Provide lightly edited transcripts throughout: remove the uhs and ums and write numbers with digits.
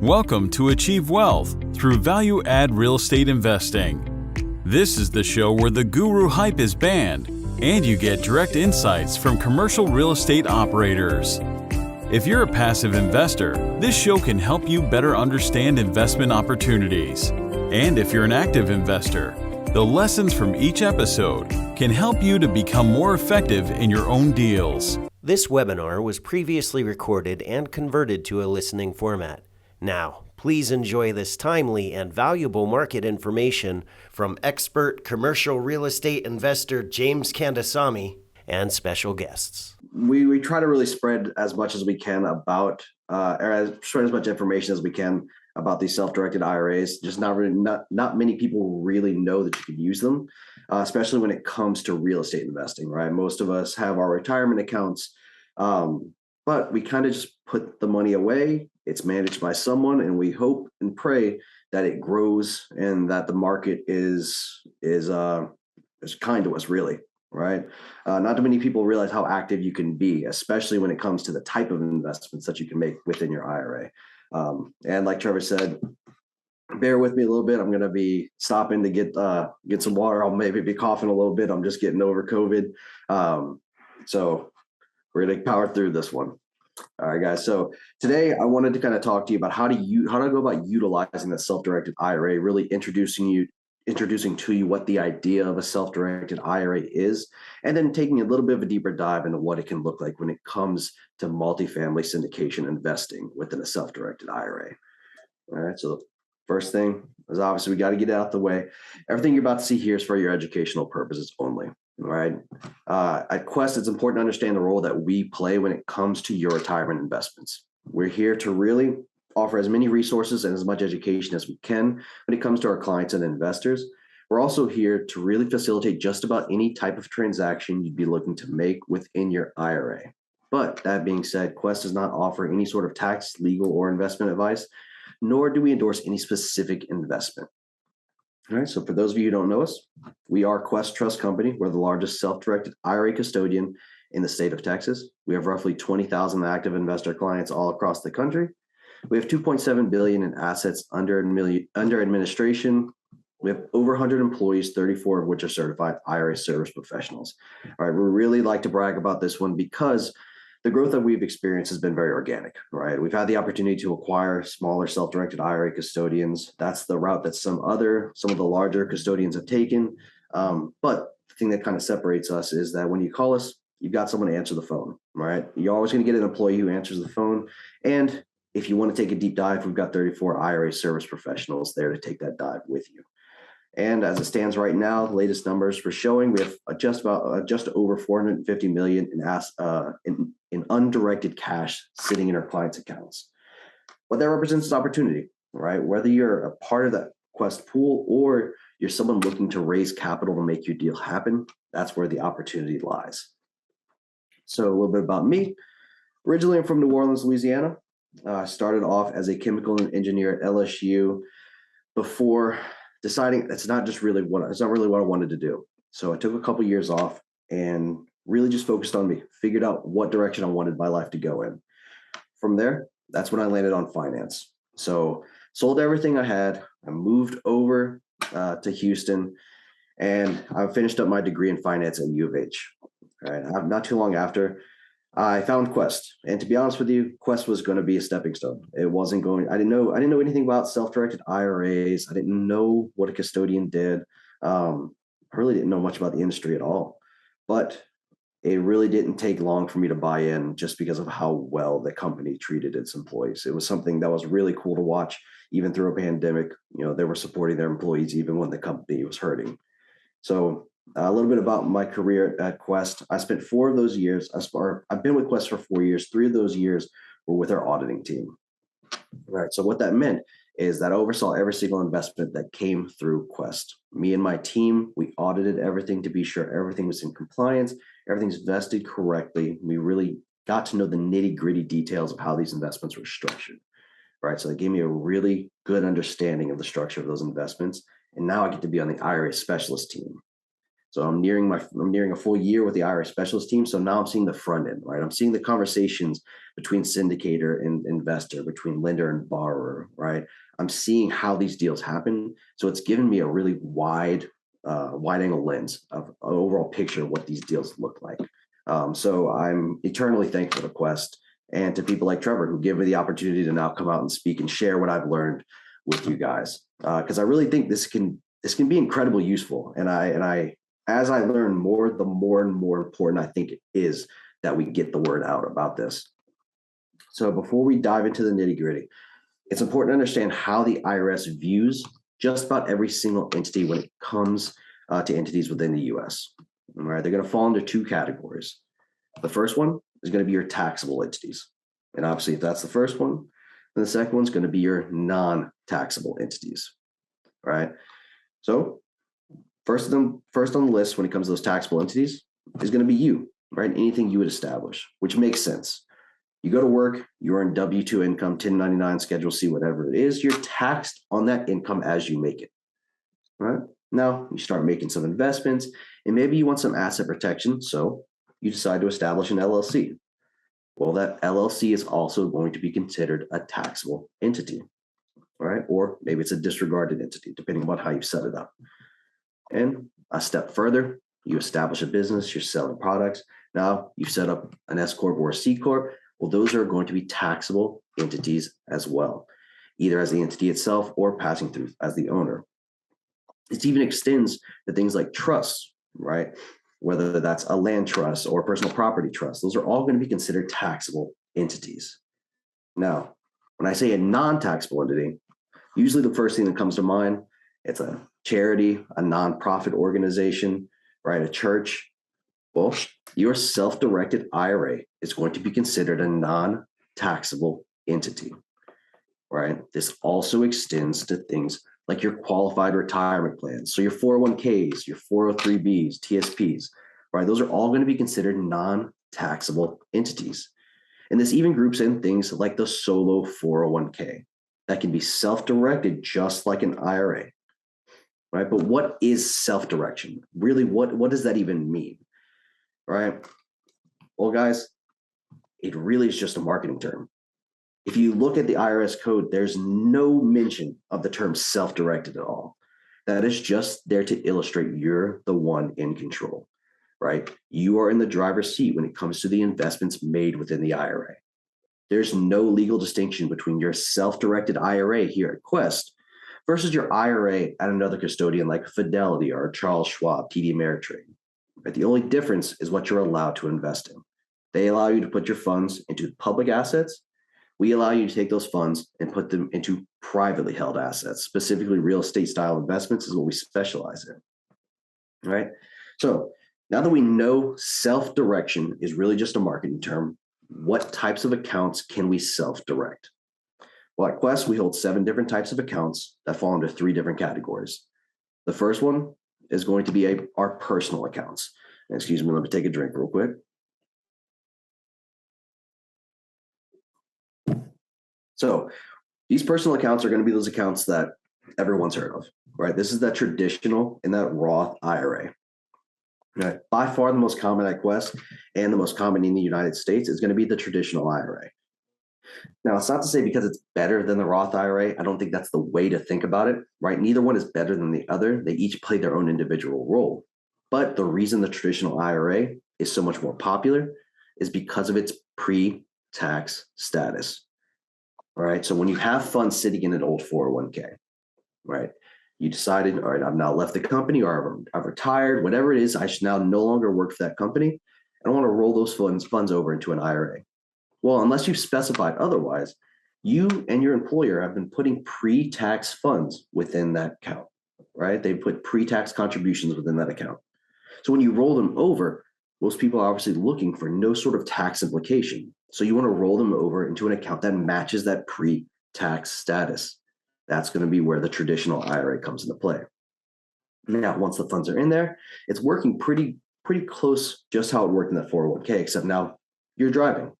Welcome to Achieve Wealth through value-add real estate investing. This is the show where the guru hype is banned and you get direct insights from commercial real estate operators. If you're a passive investor, this show can help you better understand investment opportunities. And if you're an active investor, the lessons from each episode can help you to become more effective in your own deals. This webinar was previously recorded and converted to a listening format. Now, please enjoy this timely and valuable market information from expert commercial real estate investor James Kandasamy and special guests. We try to really spread as much as we can about, spread as much information as we can about these self-directed IRAs. Just not many people really know that you can use them, especially when it comes to real estate investing, right? Most of us have our retirement accounts, but we kind of just put the money away. It's managed by someone, and we hope and pray that it grows and that the market is kind to us, really, right? Not too many people realize how active you can be, especially when it comes to the type of investments that you can make within your IRA. And like Trevor said, bear with me a little bit. I'm going to be stopping to get some water. I'll maybe be coughing a little bit. I'm just getting over COVID. So we're going to power through this one. All right, guys. So today I wanted to kind of talk to you about how to go about utilizing the self-directed IRA, really introducing to you what the idea of a self-directed IRA is, and then taking a little bit of a deeper dive into what it can look like when it comes to multifamily syndication investing within a self-directed IRA. All right. So the first thing is obviously we got to get it out the way. Everything you're about to see here is for your educational purposes only. All right. At Quest, it's important to understand the role that we play when it comes to your retirement investments. We're here to really offer as many resources and as much education as we can when it comes to our clients and investors. We're also here to really facilitate just about any type of transaction you'd be looking to make within your IRA. But that being said, Quest does not offer any sort of tax, legal, or investment advice, nor do we endorse any specific investment. All right, so for those of you who don't know us, we are Quest Trust Company. We're the largest self-directed IRA custodian in the state of Texas. We have roughly 20,000 active investor clients all across the country. We have $2.7 billion in assets under administration. We have over 100 employees, 34 of which are certified IRA service professionals. All right, we really like to brag about this one because the growth that we've experienced has been very organic, right? We've had the opportunity to acquire smaller self-directed IRA custodians. That's the route that some of the larger custodians have taken. But the thing that kind of separates us is that when you call us, you've got someone to answer the phone, right? You're always going to get an employee who answers the phone. And if you want to take a deep dive, we've got 34 IRA service professionals there to take that dive with you. And as it stands right now, the latest numbers we're showing, we have just over $450 million in undirected cash sitting in our clients' accounts. What that represents is opportunity, right? Whether you're a part of that Quest pool or you're someone looking to raise capital to make your deal happen, that's where the opportunity lies. So a little bit about me. Originally, I'm from New Orleans, Louisiana. I started off as a chemical engineer at LSU before deciding it's not really what I wanted to do. So I took a couple years off and really just focused on me, figured out what direction I wanted my life to go in. From there, that's when I landed on finance. So sold everything I had. I moved over to Houston, and I finished up my degree in finance at U of H. All right. Not too long after, I found Quest, and to be honest with you, Quest was going to be a stepping stone. It wasn't going. I didn't know anything about self-directed IRAs. I didn't know what a custodian did. I really didn't know much about the industry at all. But it really didn't take long for me to buy in, just because of how well the company treated its employees. It was something that was really cool to watch, even through a pandemic. They were supporting their employees even when the company was hurting. So a little bit about my career at Quest. I spent 4 of those years. I've been with Quest for 4 years. 3 of those years were with our auditing team. All right. So what that meant is that I oversaw every single investment that came through Quest. Me and my team, we audited everything to be sure everything was in compliance, everything's vested correctly. We really got to know the nitty-gritty details of how these investments were structured. Right. So it gave me a really good understanding of the structure of those investments. And now I get to be on the IRA specialist team. So I'm nearing a full year with the IRA specialist team. So now I'm seeing the front end, right? I'm seeing the conversations between syndicator and investor, between lender and borrower, right? I'm seeing how these deals happen. So it's given me a really wide angle lens of an overall picture of what these deals look like. So I'm eternally thankful to Quest and to people like Trevor who give me the opportunity to now come out and speak and share what I've learned with you guys. Because I really think this can be incredibly useful. And I as I learn more, the more and more important I think it is that we get the word out about this. So before we dive into the nitty gritty, it's important to understand how the IRS views just about every single entity when it comes to entities within the US. All right, they're going to fall into two categories. The first one is going to be your taxable entities. And obviously, if that's the first one, then the second one's going to be your non-taxable entities. All right. So first on the list when it comes to those taxable entities is going to be you, right? Anything you would establish, which makes sense. You go to work, you earn W-2 income, 1099, Schedule C, whatever it is, you're taxed on that income as you make it, right? Now you start making some investments and maybe you want some asset protection. So you decide to establish an LLC. Well, that LLC is also going to be considered a taxable entity, right? Or maybe it's a disregarded entity, depending on how you've set it up. And a step further, you establish a business, you're selling products. Now you set up an S Corp or a C Corp. Well, those are going to be taxable entities as well, either as the entity itself or passing through as the owner. It even extends to things like trusts, right? Whether that's a land trust or a personal property trust, those are all going to be considered taxable entities. Now, when I say a non-taxable entity, usually the first thing that comes to mind, it's a charity, a nonprofit organization, right? A church. Well, your self-directed IRA is going to be considered a non-taxable entity, right? This also extends to things like your qualified retirement plans. So your 401ks, your 403bs, TSPs, right? Those are all going to be considered non-taxable entities. And this even groups in things like the solo 401k that can be self-directed just like an IRA, right? But what is self-direction? Really, what does that even mean, right? Well, guys, it really is just a marketing term. If you look at the IRS code, there's no mention of the term self-directed at all. That is just there to illustrate you're the one in control, right? You are in the driver's seat when it comes to the investments made within the IRA. There's no legal distinction between your self-directed IRA here at Quest versus your IRA at another custodian like Fidelity or Charles Schwab, TD Ameritrade. Right? The only difference is what you're allowed to invest in. They allow you to put your funds into public assets. We allow you to take those funds and put them into privately held assets, specifically real estate style investments is what we specialize in, right? So now that we know self-direction is really just a marketing term, what types of accounts can we self-direct? Well, at Quest, we hold 7 different types of accounts that fall into 3 different categories. The first one is going to be our personal accounts. Excuse me, let me take a drink real quick. So these personal accounts are going to be those accounts that everyone's heard of, right? This is that traditional and that Roth IRA. Right? By far the most common at Quest and the most common in the United States is going to be the traditional IRA. Now, it's not to say because it's better than the Roth IRA. I don't think that's the way to think about it, right? Neither one is better than the other. They each play their own individual role. But the reason the traditional IRA is so much more popular is because of its pre-tax status. All right. So when you have funds sitting in an old 401k, right, you decided, all right, I've now left the company or I've retired, whatever it is, I should now no longer work for that company. I want to roll those funds over into an IRA. Well, unless you've specified otherwise, you and your employer have been putting pre-tax funds within that account, right? They put pre-tax contributions within that account. So when you roll them over, most people are obviously looking for no sort of tax implication. So you want to roll them over into an account that matches that pre-tax status. That's going to be where the traditional IRA comes into play. Now, once the funds are in there, it's working pretty close just how it worked in the 401k, except now you're driving,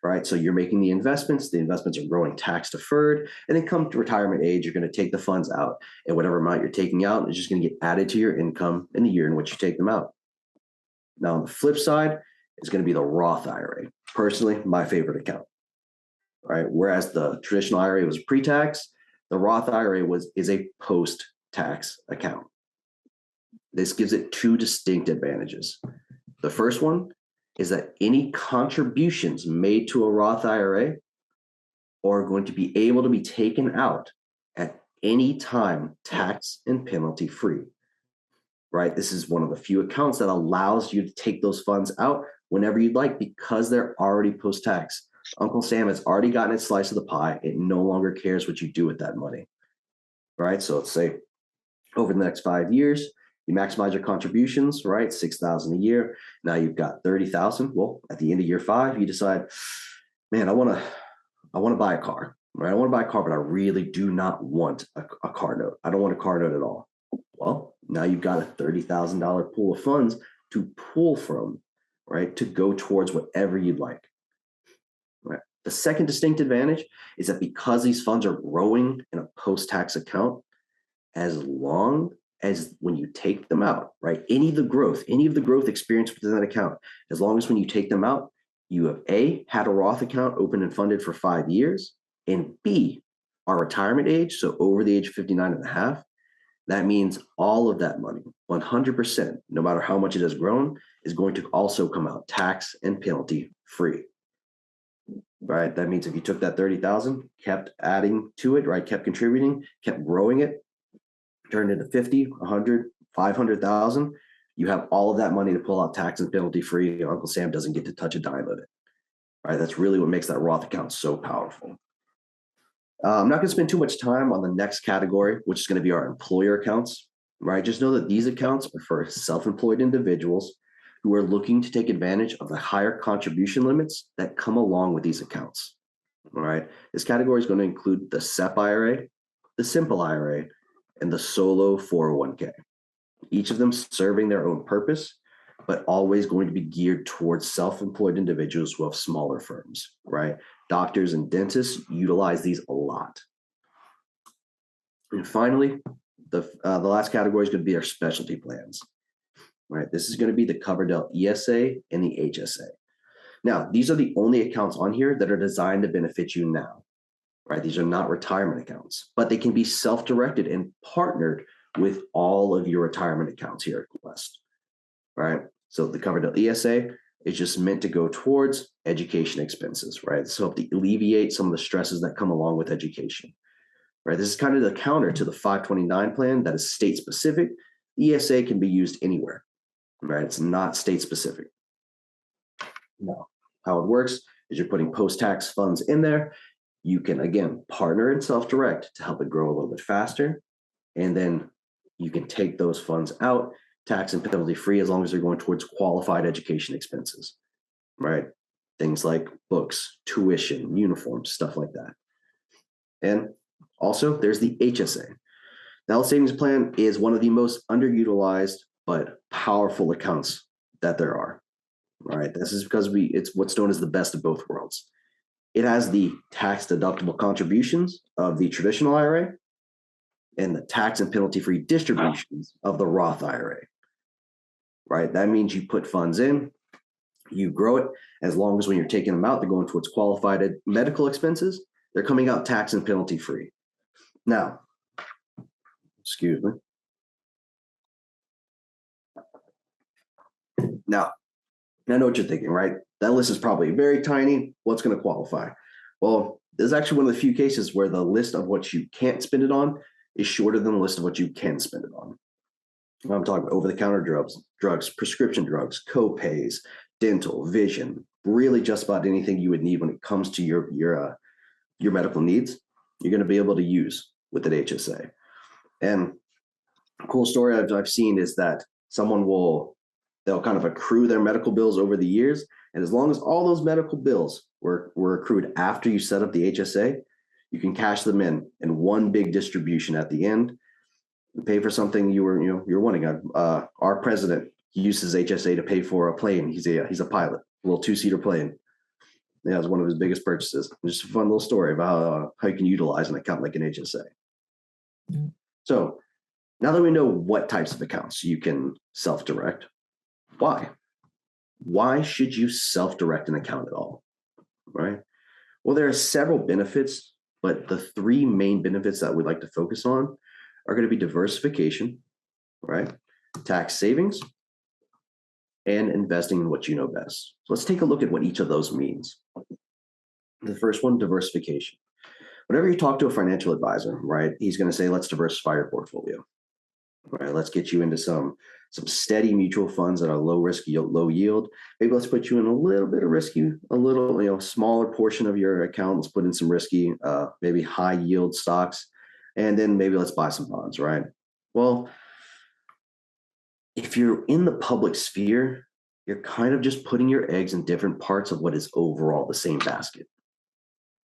right? So you're making the investments are growing tax deferred, and then come to retirement age, you're going to take the funds out, and whatever amount you're taking out is just going to get added to your income in the year in which you take them out. Now, on the flip side, is going to be the Roth IRA. Personally, my favorite account, right? Whereas the traditional IRA was pre-tax, the Roth IRA is a post-tax account. This gives it two distinct advantages. The first one is that any contributions made to a Roth IRA are going to be able to be taken out at any time, tax and penalty free, right? This is one of the few accounts that allows you to take those funds out whenever you'd like because they're already post-tax. Uncle Sam has already gotten its slice of the pie. It no longer cares what you do with that money, right? So let's say over the next 5 years, you maximize your contributions, right? $6,000 a year. Now you've got $30,000. Well, at the end of year 5, you decide, man, I want to buy a car, right? I want to buy a car, but I really do not want a car note. I don't want a car note at all. Well, now you've got a $30,000 pool of funds to pull from, right? To go towards whatever you'd like. Right. The second distinct advantage is that because these funds are growing in a post-tax account, as long as when you take them out, right, any of the growth experienced within that account, as long as when you take them out, you have A, had a Roth account open and funded for 5 years, and B, are retirement age, so over the age of 59 and a half, that means all of that money, 100%, no matter how much it has grown, is going to also come out tax and penalty free. Right. That means if you took that 30,000, kept adding to it, right, kept contributing, kept growing it, turned into 50, 100, 500,000, you have all of that money to pull out tax and penalty free. Uncle Sam doesn't get to touch a dime of it. Right. That's really what makes that Roth account so powerful. I'm not going to spend too much time on the next category, which is going to be our employer accounts. Right. Just know that these accounts are for self-employed individuals who are looking to take advantage of the higher contribution limits that come along with these accounts. All right. This category is going to include the SEP IRA, the Simple IRA, and the Solo 401k. Each of them serving their own purpose, but always going to be geared towards self-employed individuals who have smaller firms, right? Doctors and dentists utilize these a lot. And finally, the last category is going to be our specialty plans. Right, this is going to be the Coverdell ESA and the HSA. Now, these are the only accounts on here that are designed to benefit you now. Right, these are not retirement accounts, but they can be self-directed and partnered with all of your retirement accounts here at Quest. Right, so the Coverdell ESA is just meant to go towards education expenses. Right, so to alleviate some of the stresses that come along with education. Right, this is kind of the counter to the 529 plan that is state specific. The ESA can be used anywhere. Right, it's not state specific. No, how it works is you're putting post-tax funds in there. You can, again, partner and self-direct to help it grow a little bit faster. And then you can take those funds out, tax and penalty free, as long as they're going towards qualified education expenses, right? Things like books, tuition, uniforms, stuff like that. And also there's the HSA. The Health Savings Plan is one of the most underutilized but powerful accounts that there are. All right, this is because it's what's known as the best of both worlds. It has the tax deductible contributions of the traditional IRA and the tax and penalty free distributions of the Roth IRA. Right, that means you put funds in, you grow it, as long as when you're taking them out, they're going towards qualified medical expenses, they're coming out tax and penalty free. Now, excuse me. Now, I know what you're thinking, right? That list is probably very tiny. What's going to qualify? Well, this is actually one of the few cases where the list of what you can't spend it on is shorter than the list of what you can spend it on. I'm talking about over-the-counter drugs, prescription drugs, co-pays, dental, vision, really just about anything you would need when it comes to your medical needs, you're going to be able to use with an HSA. And a cool story I've seen is that they'll kind of accrue their medical bills over the years. And as long as all those medical bills were accrued after you set up the HSA, you can cash them in one big distribution at the end, and pay for something you're wanting. Our president uses HSA to pay for a plane. He's a pilot, a little 2-seater plane. Yeah, it was one of his biggest purchases. Just a fun little story about how you can utilize an account like an HSA. So now that we know what types of accounts you can self-direct, why? Why should you self-direct an account at all, right? Well, there are several benefits, but the three main benefits that we'd like to focus on are going to be diversification, right? Tax savings, and investing in what you know best. So let's take a look at what each of those means. The first one, diversification. Whenever you talk to a financial advisor, right, he's going to say, let's diversify your portfolio. Right, let's get you into some steady mutual funds that are low risk, low yield. Maybe let's put you in a little bit of risky, a little, smaller portion of your account. Let's put in some risky, maybe high yield stocks, and then maybe let's buy some bonds, right? Well, if you're in the public sphere, you're kind of just putting your eggs in different parts of what is overall the same basket,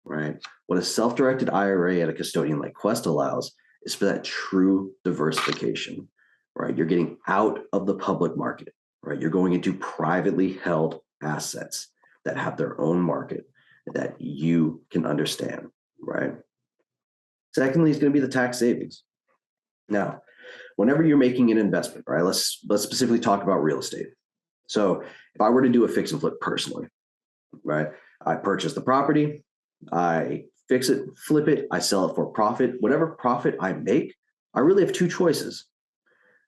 right? What a self-directed IRA at a custodian like Quest allows is for that true diversification, right? You're getting out of the public market, right? You're going into privately held assets that have their own market that you can understand, right? Secondly, is going to be the tax savings. Now, whenever you're making an investment, right? Let's specifically talk about real estate. So if I were to do a fix and flip personally, right? I purchase the property, I fix it, flip it, I sell it for profit. Whatever profit I make, I really have two choices,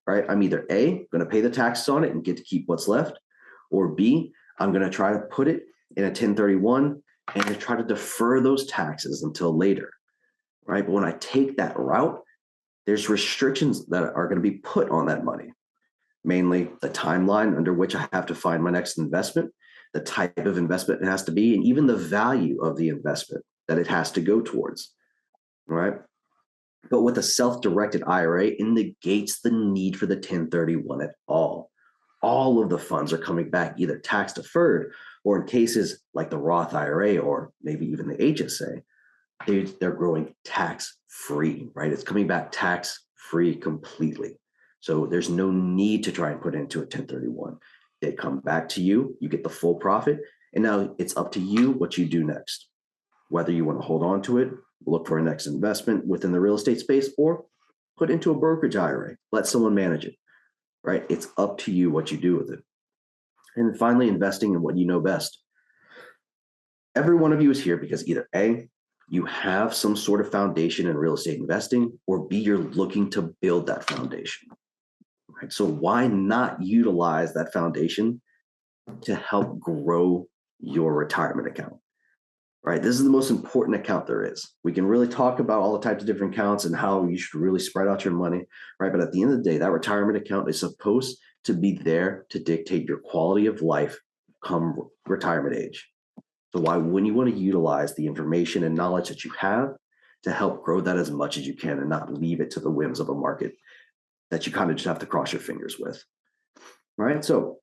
right? I'm either A, going to pay the taxes on it and get to keep what's left, or B, I'm going to try to put it in a 1031 and to try to defer those taxes until later, right? But when I take that route, there's restrictions that are going to be put on that money, mainly the timeline under which I have to find my next investment, the type of investment it has to be, and even the value of the investment that it has to go towards, right? But with a self-directed IRA, it negates the need for the 1031 at all. All of the funds are coming back either tax deferred, or in cases like the Roth IRA or maybe even the HSA, they're growing tax free, right? It's coming back tax free completely. So there's no need to try and put it into a 1031. They come back to you, you get the full profit, and now it's up to you what you do next. Whether you want to hold on to it, look for a next investment within the real estate space, or put into a brokerage IRA, let someone manage it, right? It's up to you what you do with it. And finally, investing in what you know best. Every one of you is here because either A, you have some sort of foundation in real estate investing, or B, you're looking to build that foundation. Right? So why not utilize that foundation to help grow your retirement account? Right? This is the most important account there is. We can really talk about all the types of different accounts and how you should really spread out your money, right? But at the end of the day, that retirement account is supposed to be there to dictate your quality of life come retirement age. So why wouldn't you want to utilize the information and knowledge that you have to help grow that as much as you can and not leave it to the whims of a market that you kind of just have to cross your fingers with? All right. So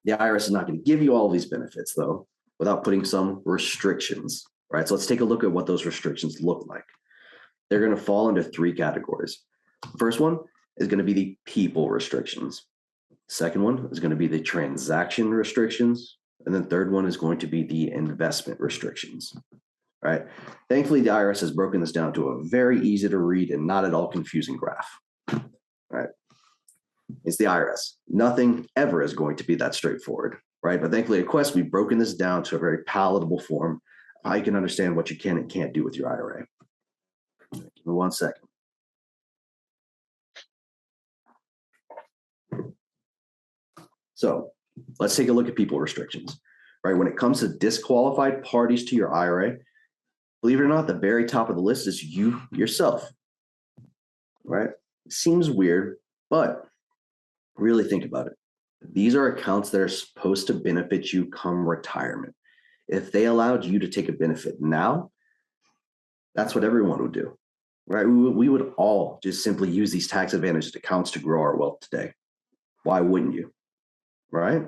the IRS is not going to give you all of these benefits, though, without putting some restrictions, right? So let's take a look at what those restrictions look like. They're going to fall into three categories. First one is going to be the people restrictions. Second one is going to be the transaction restrictions. And then third one is going to be the investment restrictions, right? Thankfully, the IRS has broken this down to a very easy to read and not at all confusing graph, right? It's the IRS. Nothing ever is going to be that straightforward, right? But thankfully at Quest, we've broken this down to a very palatable form. How you can understand what you can and can't do with your IRA. Give me 1 second. So let's take a look at people restrictions, right? When it comes to disqualified parties to your IRA, believe it or not, the very top of the list is you yourself, right? It seems weird, but really think about it. These are accounts that are supposed to benefit you come retirement. If they allowed you to take a benefit now, that's what everyone would do, right? We would all just simply use these tax advantaged accounts to grow our wealth today. Why wouldn't you, right?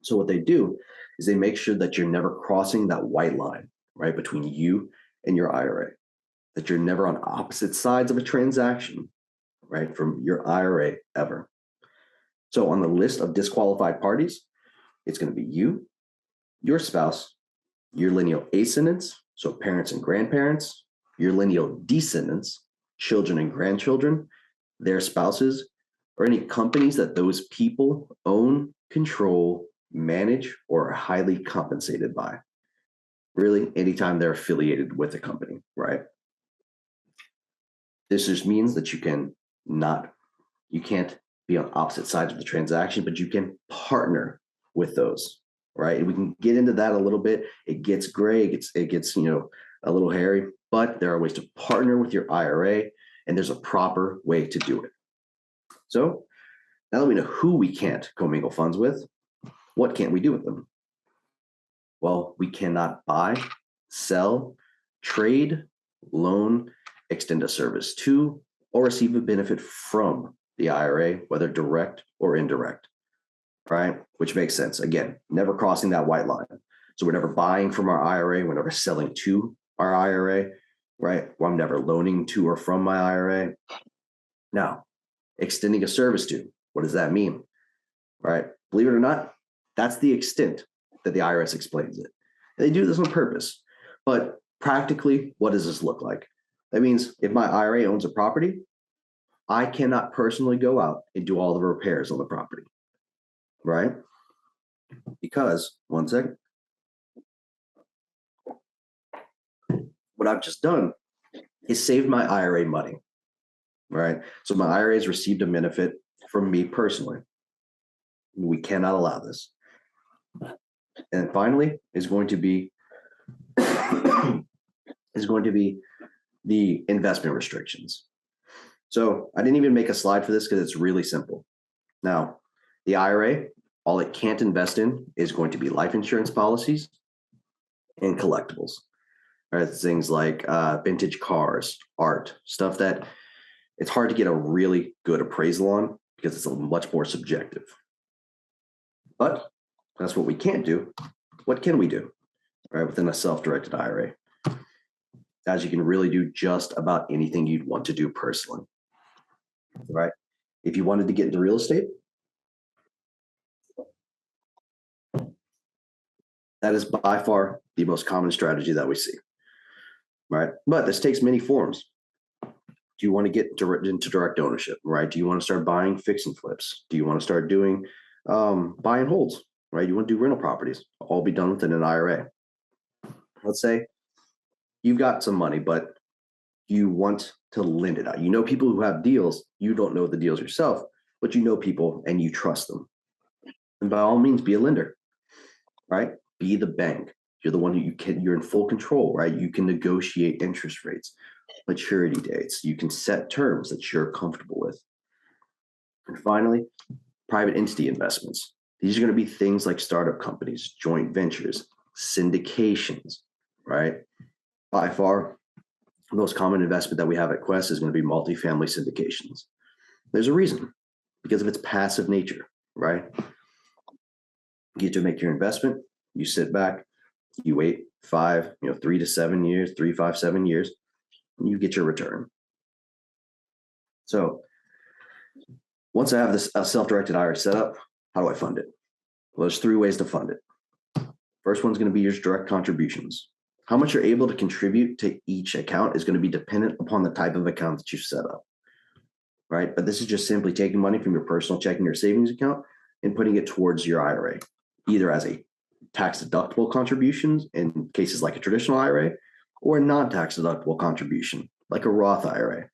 So what they do is they make sure that you're never crossing that white line, right, between you and your IRA, that you're never on opposite sides of a transaction, right, from your IRA ever. So on the list of disqualified parties, it's going to be you, your spouse, your lineal ascendants, so parents and grandparents, your lineal descendants, children and grandchildren, their spouses, or any companies that those people own, control, manage, or are highly compensated by. Really, anytime they're affiliated with a company, right? This just means that you can't be on opposite sides of the transaction, but you can partner with those, right? And we can get into that a little bit. It gets gray, it gets a little hairy, but there are ways to partner with your IRA, and there's a proper way to do it. So now that we know who we can't commingle funds with, what can't we do with them? Well, we cannot buy, sell, trade, loan, extend a service to, or receive a benefit from the IRA, whether direct or indirect, right? Which makes sense. Again, never crossing that white line. So we're never buying from our IRA, we're never selling to our IRA, right? Well, I'm never loaning to or from my IRA. Now, extending a service to, what does that mean, right? Believe it or not, that's the extent that the IRS explains it. And they do this on purpose. But practically, what does this look like? That means if my IRA owns a property, I cannot personally go out and do all the repairs on the property, right? Because, one second, what I've just done is saved my IRA money, right? So my IRA has received a benefit from me personally. We cannot allow this. And finally is going to be the investment restrictions. So I didn't even make a slide for this because it's really simple. Now, the IRA, all it can't invest in is going to be life insurance policies and collectibles. All right, things like vintage cars, art, stuff that it's hard to get a really good appraisal on because it's much more subjective. But that's what we can't do. What can we do, right, within a self-directed IRA? As you can really do just about anything you'd want to do personally, right? If you wanted to get into real estate, that is by far the most common strategy that we see, right? But this takes many forms. Do you want to get into direct ownership, right? Do you want to start buying fix and flips? Do you want to start doing buy and holds, right? You want to do rental properties, all be done within an IRA. Let's say you've got some money, but you want to lend it out. You know people who have deals. You don't know the deals yourself, but you know people and you trust them. And by all means, be a lender, right? Be the bank. You're the one you're in full control, right? You can negotiate interest rates, maturity dates. You can set terms that you're comfortable with. And finally, private entity investments. These are going to be things like startup companies, joint ventures, syndications, right? By far, the most common investment that we have at Quest is going to be multifamily syndications. There's a reason, because of its passive nature, right? You get to make your investment, you sit back, you wait 3 to 7 years, 3, 5, 7 years, and you get your return. So once I have this self-directed IRA set up, how do I fund it? Well, there's 3 ways to fund it. First one's going to be your direct contributions. How much you're able to contribute to each account is going to be dependent upon the type of account that you've set up, right? But this is just simply taking money from your personal checking or savings account and putting it towards your IRA, either as a tax-deductible contributions in cases like a traditional IRA, or a non-tax deductible contribution like a Roth IRA.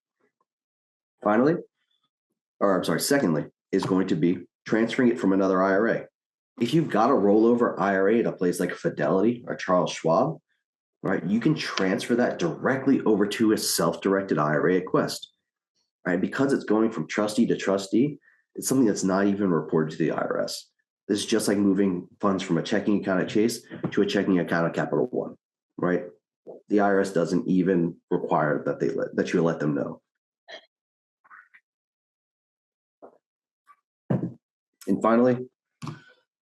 Secondly, is going to be transferring it from another IRA. If you've got a rollover IRA at a place like Fidelity or Charles Schwab, right, you can transfer that directly over to a self-directed IRA at Quest, right? Because it's going from trustee to trustee, it's something that's not even reported to the IRS. This is just like moving funds from a checking account at Chase to a checking account at Capital One, right? The IRS doesn't even require that you let them know. And finally,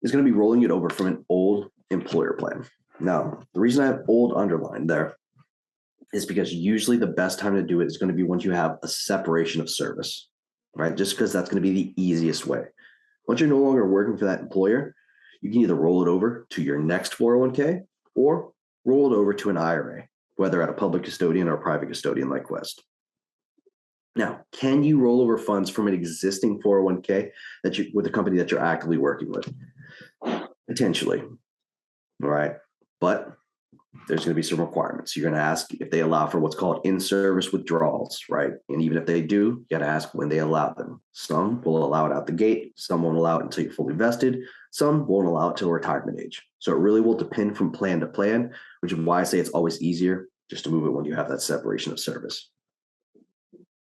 is going to be rolling it over from an old employer plan. Now, the reason I have old underlined there is because usually the best time to do it is going to be once you have a separation of service, right? Just because that's going to be the easiest way. Once you're no longer working for that employer, you can either roll it over to your next 401k or rolled over to an IRA, whether at a public custodian or a private custodian like Quest. Now, can you roll over funds from an existing 401k with a company that you're actively working with? Potentially. All right. But there's going to be some requirements. You're going to ask if they allow for what's called in-service withdrawals, right? And even if they do, you got to ask when they allow them. Some will allow it out the gate. Some won't allow it until you're fully vested. Some won't allow it till retirement age. So it really will depend from plan to plan, which is why I say it's always easier just to move it when you have that separation of service.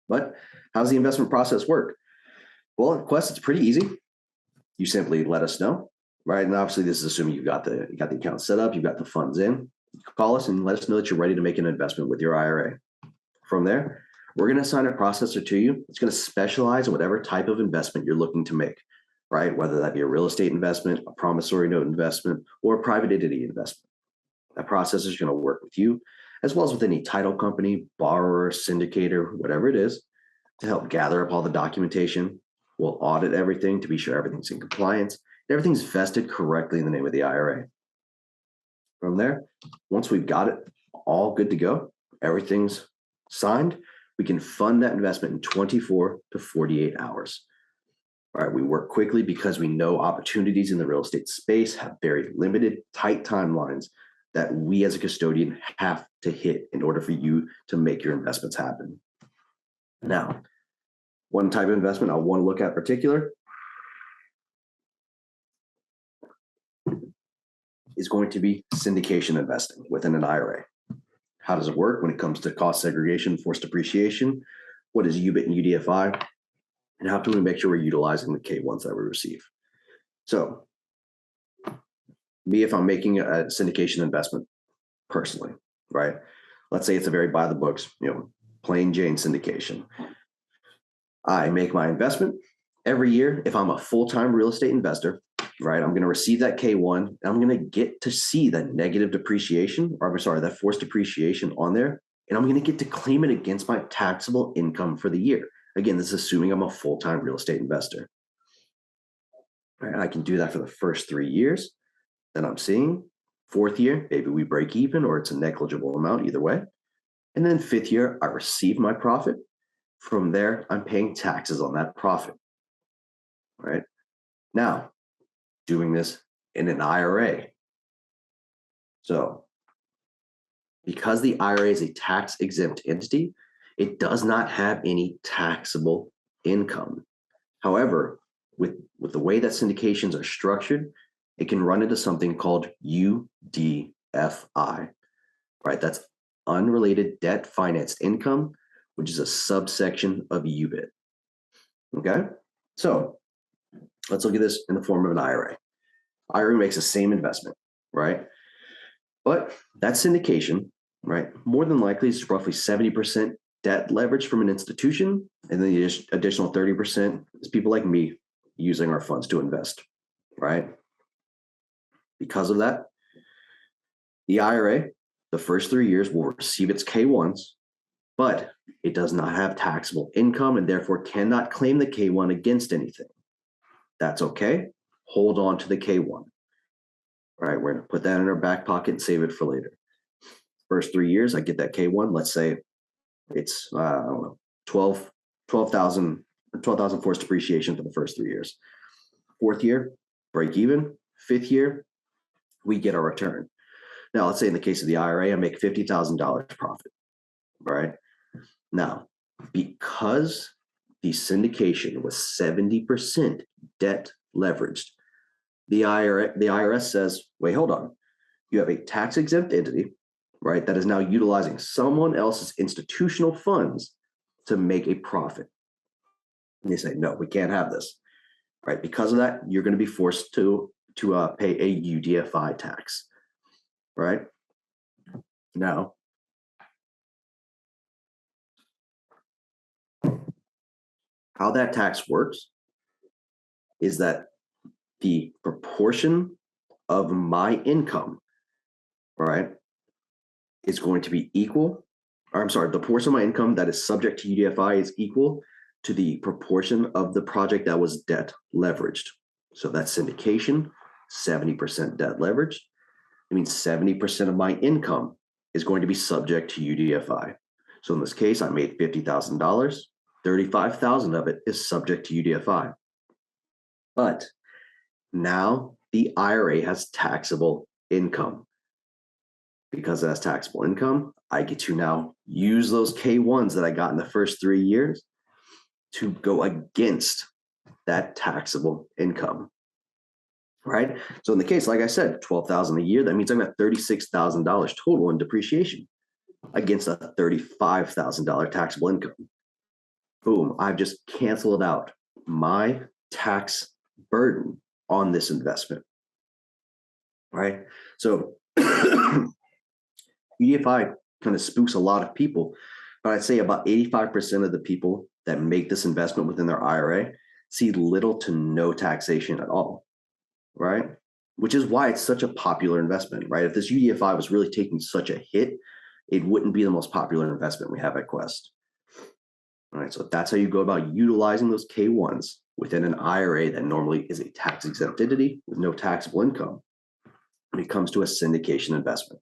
But how does the investment process work? Well, at Quest, it's pretty easy. You simply let us know, right? And obviously, this is assuming you've got the account set up, you've got the funds in. You call us and let us know that you're ready to make an investment with your IRA. From there, we're going to assign a processor to you. It's going to specialize in whatever type of investment you're looking to make, right? Whether that be a real estate investment, a promissory note investment, or a private entity investment. That processor is going to work with you, as well as with any title company, borrower, syndicator, whatever it is, to help gather up all the documentation. We'll audit everything to be sure everything's in compliance. Everything's vested correctly in the name of the IRA. From there, once we've got it all good to go, everything's signed, we can fund that investment in 24 to 48 hours. All right, we work quickly because we know opportunities in the real estate space have very limited, tight timelines that we as a custodian have to hit in order for you to make your investments happen. Now, one type of investment I want to look at particular is going to be syndication investing within an IRA. How does it work when it comes to cost segregation, forced depreciation? What is UBIT and UDFI? And how can we make sure we're utilizing the K1s that we receive? So, me, if I'm making a syndication investment personally, right? Let's say it's a very by the books, plain Jane syndication. I make my investment every year. If I'm a full-time real estate investor, right, I'm going to receive that K1 and I'm going to get to see the negative depreciation, that forced depreciation on there. And I'm going to get to claim it against my taxable income for the year. Again, this is assuming I'm a full-time real estate investor. All right, I can do that for the first 3 years. Then I'm seeing 4th year, maybe we break even or it's a negligible amount either way. And then 5th year, I receive my profit. From there, I'm paying taxes on that profit. All right. Now, doing this in an IRA. So, because the IRA is a tax-exempt entity, it does not have any taxable income. However, with the way that syndications are structured, it can run into something called UDFI, right? That's unrelated debt financed income, which is a subsection of UBIT. Okay, so let's look at this in the form of an IRA. IRA makes the same investment, right? But that syndication, right, more than likely is roughly 70% debt leverage from an institution, and then the additional 30% is people like me using our funds to invest, right? Because of that, the IRA, the first 3 years will receive its K1s, but it does not have taxable income and therefore cannot claim the K1 against anything. That's okay. Hold on to the K1. All right, we're going to put that in our back pocket and save it for later. First 3 years, I get that K1. Let's say it's, 12,000 forced depreciation for the first 3 years. 4th year, break even. 5th year, we get our return. Now, let's say in the case of the IRA, I make $50,000 profit, right? Now, because the syndication was 70% debt leveraged, the IRS says, wait, hold on. You have a tax-exempt entity, right, that is now utilizing someone else's institutional funds to make a profit. And they say, no, we can't have this, right? Because of that, you're going to be forced to pay a UDFI tax, right? Now, how that tax works is that the proportion of my income, right, is going to be equal, or I'm sorry, the portion of my income that is subject to UDFI is equal to the proportion of the project that was debt leveraged. So that's syndication, 70% debt leveraged. It means 70% of my income is going to be subject to UDFI. So in this case, I made $50,000, 35,000 of it is subject to UDFI. But now the IRA has taxable income. Because it has taxable income, I get to now use those K1s that I got in the first 3 years to go against that taxable income, right? So in the case, like I said, $12,000 a year, that means I've got $36,000 total in depreciation against a $35,000 taxable income. Boom, I've just canceled out my tax burden on this investment, right? So UDFI kind of spooks a lot of people, but I'd say about 85% of the people that make this investment within their IRA see little to no taxation at all, right? Which is why it's such a popular investment, right? If this UDFI was really taking such a hit, it wouldn't be the most popular investment we have at Quest. All right, so that's how you go about utilizing those K1s within an IRA that normally is a tax exempt entity with no taxable income when it comes to a syndication investment.